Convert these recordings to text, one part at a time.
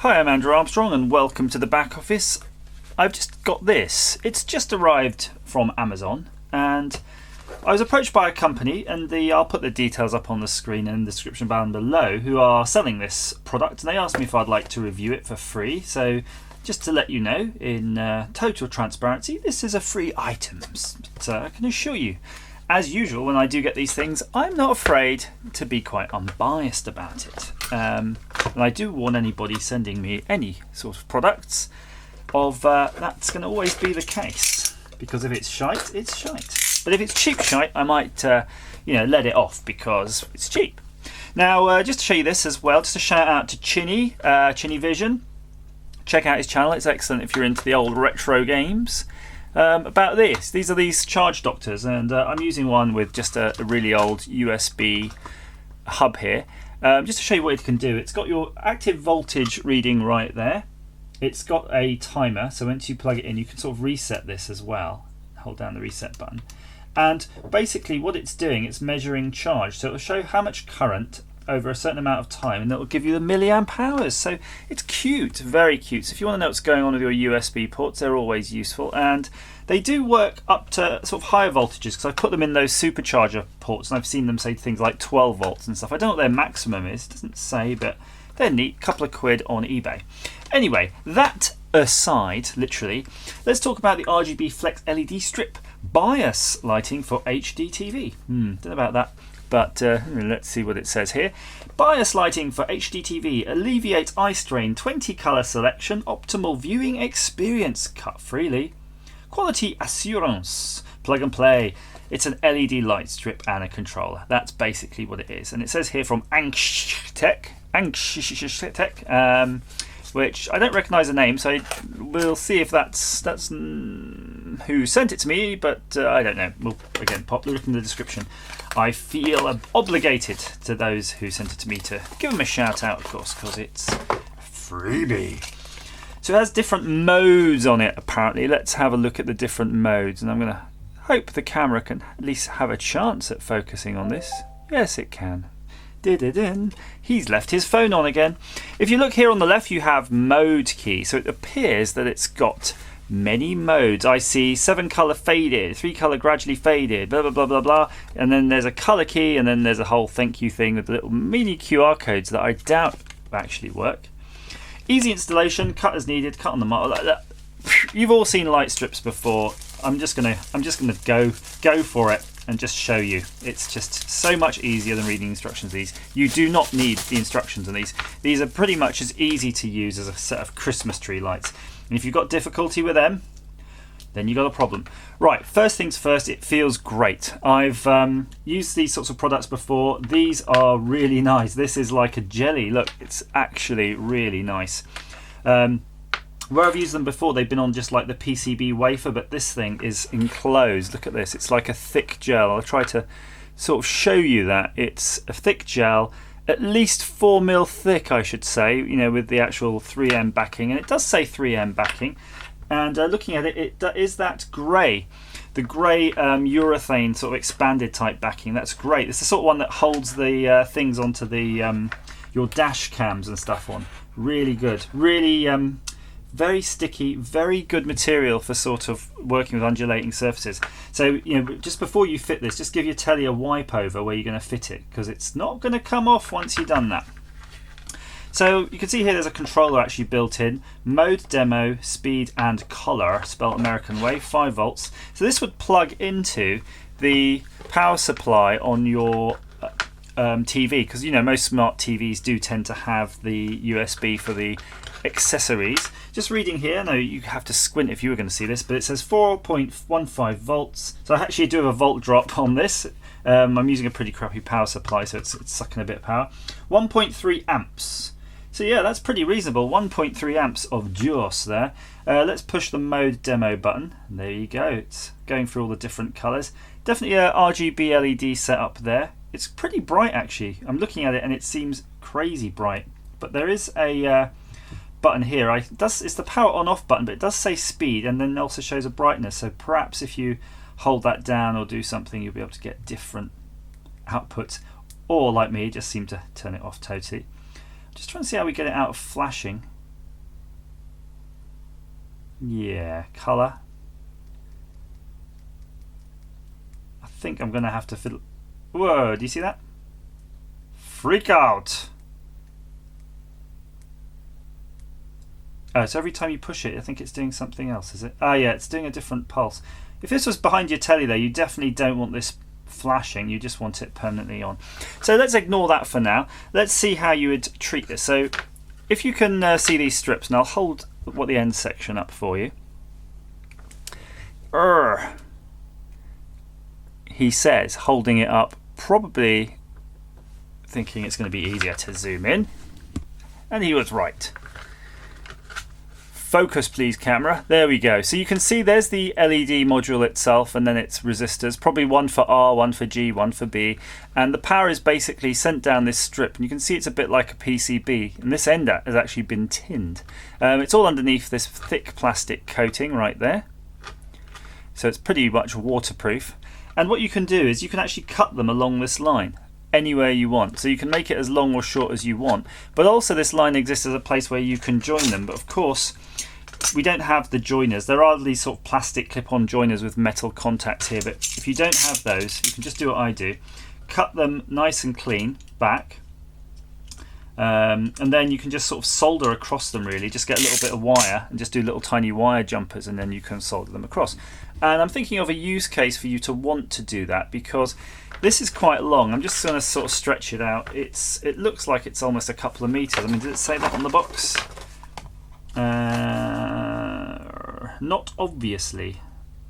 Hi, I'm Andrew Armstrong and welcome to the back office. I've just got this. It's just arrived from Amazon and I was approached by a company, and I'll put the details up on the screen and the description down below, who are selling this product, and they asked me if I'd like to review it for free. So just to let you know, in total transparency, this is a free item. But I can assure you, as usual, when I do get these things, I'm not afraid to be quite unbiased about it. And I do warn anybody sending me any sort of products of that's going to always be the case. Because if it's shite, it's shite. But if it's cheap shite, I might let it off because it's cheap. Now, just to show you this as well, just a shout out to Chinny Vision. Check out his channel, it's excellent if you're into the old retro games. About this, these are these charge doctors, and I'm using one with just a really old USB hub here. Just to show you what it can do, it's got your active voltage reading right there. It's got a timer, so once you plug it in, you can sort of reset this as well. Hold down the reset button. And basically what it's doing, it's measuring charge. So it'll show how much current over a certain amount of time, and it'll give you the milliamp hours. So it's cute, very cute. So if you want to know what's going on with your USB ports, they're always useful. And they do work up to sort of higher voltages, because I put them in those supercharger ports, and I've seen them say things like 12 volts and stuff. I don't know what their maximum is, it doesn't say, but they're neat. Couple of quid on eBay. Anyway, that aside, literally, let's talk about the RGB Flex LED Strip bias lighting for HD TV. Don't know about that, but let's see what it says here. Bias lighting for HD TV alleviates eye strain, 20 color selection, optimal viewing experience, cut freely. Quality assurance, plug and play. It's an LED light strip and a controller. That's basically what it is. And it says here from Angshtech, which I don't recognise the name, so we'll see if that's who sent it to me, but I don't know. We'll again pop the link in the description. I feel obligated to those who sent it to me to give them a shout out, of course, because it's freebie. So it has different modes on it, apparently. Let's have a look at the different modes, and I'm going to hope the camera can at least have a chance at focusing on this. Yes, it can. He's left his phone on again. If you look here on the left, you have mode key. So it appears that it's got many modes. I see 7 color faded, 3 color gradually faded, blah, blah, blah, blah, blah. And then there's a color key, and then there's a whole thank you thing with little mini QR codes that I doubt actually work. Easy installation, cut as needed, cut on the model like that. You've all seen light strips before. I'm just gonna go for it and just show you. It's just so much easier than reading instructions. These, you do not need the instructions on these. These are pretty much as easy to use as a set of Christmas tree lights. And if you've got difficulty with them, then you've got a problem. Right, first things first, it feels great. I've used these sorts of products before. These are really nice. This is like a jelly. Look, it's actually really nice. Where I've used them before, they've been on just like the PCB wafer, but this thing is enclosed. Look at this, it's like a thick gel. I'll try to sort of show you that. It's a thick gel, at least 4mm thick, I should say, with the actual 3M backing, and it does say 3M backing. And looking at it, it is that grey, the grey urethane sort of expanded type backing. That's great. It's the sort of one that holds the things onto the your dash cams and stuff on. Really good, really very sticky, very good material for sort of working with undulating surfaces. So just before you fit this, just give your telly a wipe over where you're going to fit it, because it's not going to come off once you've done that. So you can see here there's a controller actually built in. Mode, demo, speed and color, spelled American way, 5 volts. So this would plug into the power supply on your TV, because most smart TVs do tend to have the USB for the accessories. Just reading here, no, you have to squint if you were going to see this, but it says 4.15 volts. So I actually do have a volt drop on this. I'm using a pretty crappy power supply, so it's sucking a bit of power. 1.3 amps. So yeah, that's pretty reasonable. 1.3 amps of juice there. Let's push the mode demo button. There you go. It's going through all the different colors. Definitely a RGB LED setup there. It's pretty bright actually. I'm looking at it and it seems crazy bright. But there is a button here. It's the power on off button, but it does say speed, and then also shows a brightness. So perhaps if you hold that down or do something, you'll be able to get different outputs. Or like me, just seem to turn it off totally. Just trying to see how we get it out of flashing. Yeah, colour. I think I'm going to have to fiddle. Whoa, do you see that? Freak out! Oh, so every time you push it, I think it's doing something else, is it? Ah, yeah, it's doing a different pulse. If this was behind your telly, though, you definitely don't want this flashing. You just want it permanently on. So let's ignore that for now. Let's see how you would treat this. So if you can see these strips, and I'll hold the end section up for you. He says, holding it up, probably thinking it's going to be easier to zoom in. And he was right. Focus please, camera. There we go. So you can see there's the LED module itself, and then its resistors, probably one for R, one for G, one for B, and the power is basically sent down this strip, and you can see it's a bit like a PCB, and this end has actually been tinned. It's all underneath this thick plastic coating right there, so it's pretty much waterproof. And what you can do is you can actually cut them along this line anywhere you want, so you can make it as long or short as you want, but also this line exists as a place where you can join them. But of course we don't have the joiners. There are these sort of plastic clip-on joiners with metal contacts here, but if you don't have those, you can just do what I do, cut them nice and clean back, and then you can just sort of solder across them, really. Just get a little bit of wire and just do little tiny wire jumpers, and then you can solder them across. And I'm thinking of a use case for you to want to do that, because this is quite long. I'm just going to sort of stretch it out. It looks like it's almost a couple of meters. I mean, did it say that on the box? Not obviously.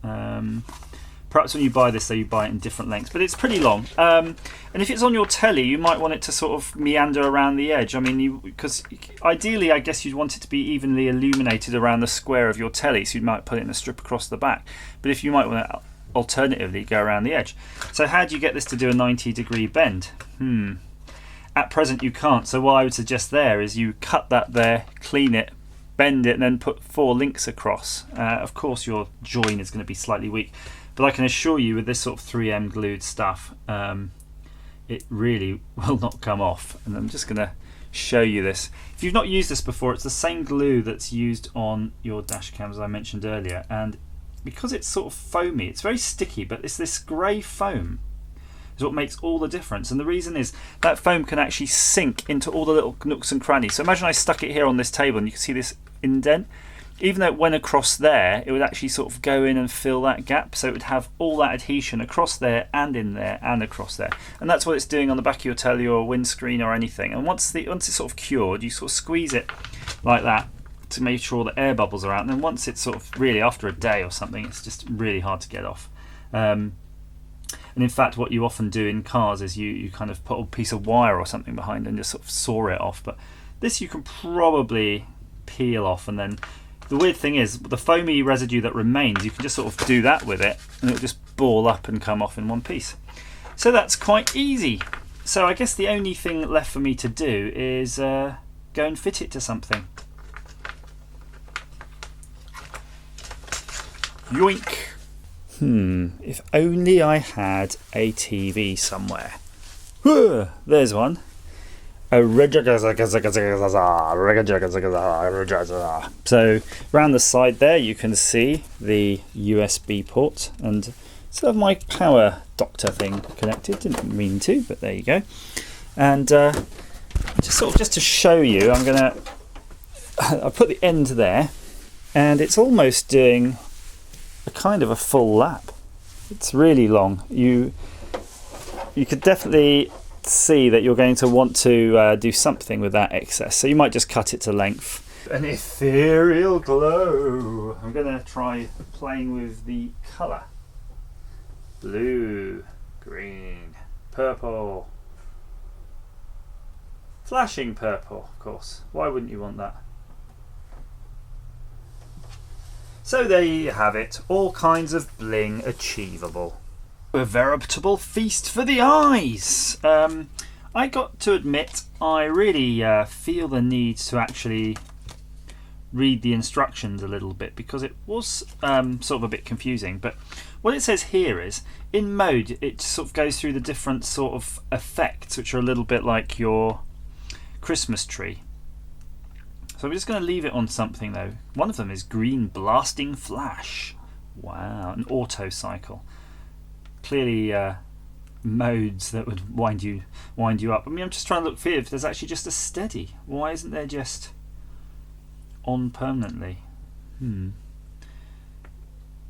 Perhaps when you buy this, though, you buy it in different lengths, but it's pretty long. And if it's on your telly, you might want it to sort of meander around the edge. I mean, because ideally, I guess you'd want it to be evenly illuminated around the square of your telly, so you might put it in a strip across the back. But if you might want to alternatively go around the edge. So how do you get this to do a 90-degree bend? At present, you can't. So what I would suggest there is you cut that there, clean it, bend it, and then put 4 links across. Of course, your join is going to be slightly weak, but I can assure you with this sort of 3M glued stuff, it really will not come off. And I'm just going to show you this. If you've not used this before, it's the same glue that's used on your dash cams I mentioned earlier, and because it's sort of foamy, it's very sticky, but it's this grey foam is what makes all the difference. And the reason is that foam can actually sink into all the little nooks and crannies. So imagine I stuck it here on this table, and you can see this indent. Even though it went across there, it would actually sort of go in and fill that gap, so it would have all that adhesion across there and in there and across there. And that's what it's doing on the back of your telly or windscreen or anything. And once it's sort of cured, you sort of squeeze it like that to make sure all the air bubbles are out, and then once it's sort of really after a day or something, it's just really hard to get off. And in fact, what you often do in cars is you kind of put a piece of wire or something behind and just sort of saw it off. But this you can probably peel off, and then the weird thing is the foamy residue that remains, you can just sort of do that with it, and it'll just ball up and come off in one piece. So that's quite easy. So I guess the only thing left for me to do is go and fit it to something. Yoink! If only I had a TV somewhere. There's one. So around the side there you can see the USB port, and still have my power doctor thing connected. Didn't mean to, but there you go. And just to show you, I put the end there, and it's almost doing a kind of a full lap. It's really long. You could definitely see that you're going to want to do something with that excess, so you might just cut it to length. An ethereal glow. I'm going to try playing with the colour. Blue, green, purple, flashing purple, of course. Why wouldn't you want that? So there you have it, all kinds of bling achievable. A veritable feast for the eyes. I got to admit, I really feel the need to actually read the instructions a little bit, because it was sort of a bit confusing. But what it says here is, in mode, it sort of goes through the different sort of effects, which are a little bit like your Christmas tree. So we're just going to leave it on something though. One of them is green blasting flash. Wow, an auto cycle. Clearly modes that would wind you up. I mean, I'm just trying to look for if there's actually just a steady. Why isn't there just on permanently? Oh,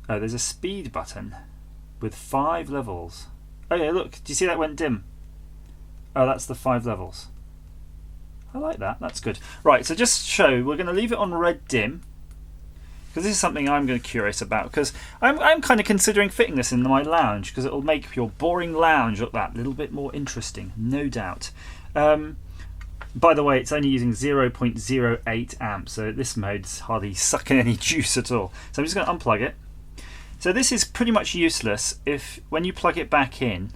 there's a speed button with 5 levels. Oh yeah, look, do you see that went dim? Oh, that's the 5 levels. I like that, that's good. Right, so just show, we're going to leave it on red dim, because this is something I'm going to be curious about, because I'm kind of considering fitting this in my lounge, because it'll make your boring lounge look that little bit more interesting, no doubt. By the way, it's only using 0.08 amps, so this mode's hardly sucking any juice at all. So I'm just going to unplug it. So this is pretty much useless if, when you plug it back in,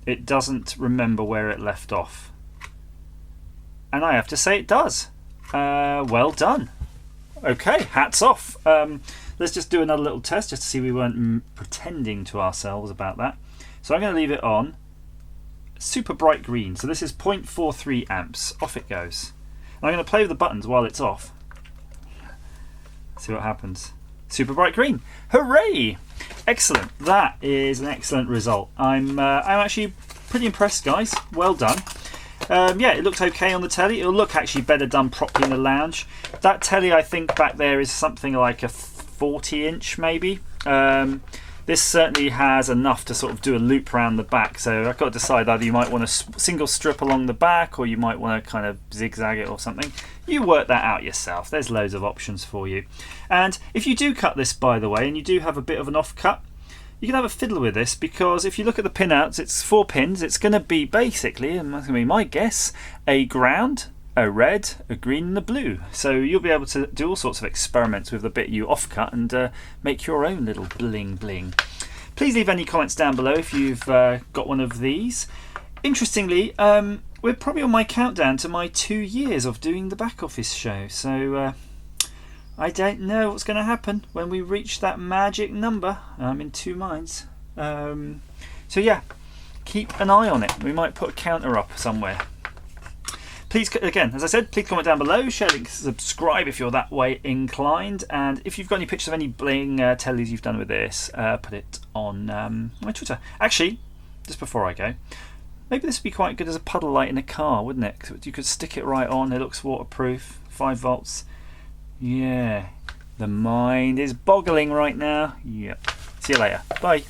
it doesn't remember where it left off. And I have to say it does. Well done. Okay, hats off. Let's just do another little test just to see we weren't pretending to ourselves about that. So I'm going to leave it on super bright green. So this is 0.43 amps. Off it goes. And I'm going to play with the buttons while it's off. See what happens. Super bright green. Hooray! Excellent. That is an excellent result. I'm actually pretty impressed, guys. Well done. Yeah, it looks okay on the telly. It'll look actually better done properly in the lounge. That telly, I think, back there is something like a 40-inch maybe. This certainly has enough to sort of do a loop around the back. So I've got to decide either you might want a single strip along the back, or you might want to kind of zigzag it or something. You work that out yourself. There's loads of options for you. And if you do cut this, by the way, and you do have a bit of an off cut, you can have a fiddle with this, because if you look at the pinouts, it's 4 pins. It's going to be basically, and that's going to be my guess, a ground, a red, a green and a blue. So you'll be able to do all sorts of experiments with the bit you off-cut and make your own little bling bling. Please leave any comments down below if you've got one of these. Interestingly, we're probably on my countdown to my 2 years of doing the back office show. So I don't know what's going to happen when we reach that magic number. I'm in 2 minds. So yeah, keep an eye on it. We might put a counter up somewhere. Please, again, as I said, please comment down below, share, link, subscribe if you're that way inclined, and if you've got any pictures of any bling tellies you've done with this, put it on my Twitter. Actually, just before I go, maybe this would be quite good as a puddle light in a car, wouldn't it? 'Cause you could stick it right on. It looks waterproof, 5 volts. Yeah, the mind is boggling right now. Yep. See you later. Bye.